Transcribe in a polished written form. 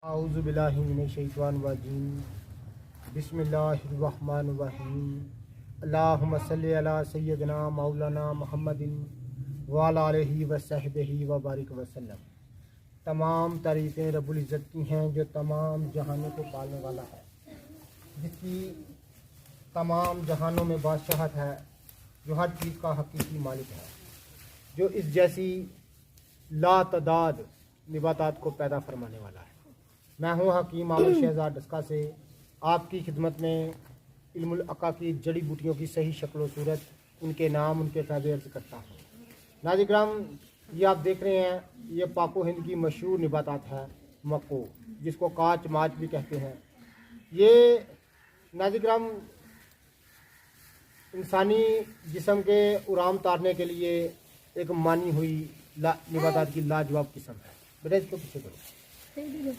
اعوذ باللہ من الشیطان الرجیم بسم اللہ الرحمن الرحیم اللہم صلی علی سیدنا مولانا محمد وعلی آلہ وصحبہ وبارک وسلم۔ تمام تعریفیں رب العزت کی ہیں جو تمام جہانوں کو پالنے والا ہے، جس کی تمام جہانوں میں بادشاہت ہے، جو ہر چیز کا حقیقی مالک ہے، جو اس جیسی لا تعداد نباتات کو پیدا فرمانے والا ہے۔ میں ہوں حکیم عامر شہزاد ڈسکا سے آپ کی خدمت میں علم العقا کی جڑی بوٹیوں کی صحیح شکل و صورت، ان کے نام، ان کے فائدے عرض کرتا ہوں۔ ناظرین کرام، یہ آپ دیکھ رہے ہیں، یہ پاک و ہند کی مشہور نباتات ہے مکو، جس کو کاچ ماچ بھی کہتے ہیں۔ یہ ناظرین کرام انسانی جسم کے ارام تارنے کے لیے ایک مانی ہوئی نباتات کی لاجواب قسم ہے۔ بیٹا اس کو پیچھے کرو۔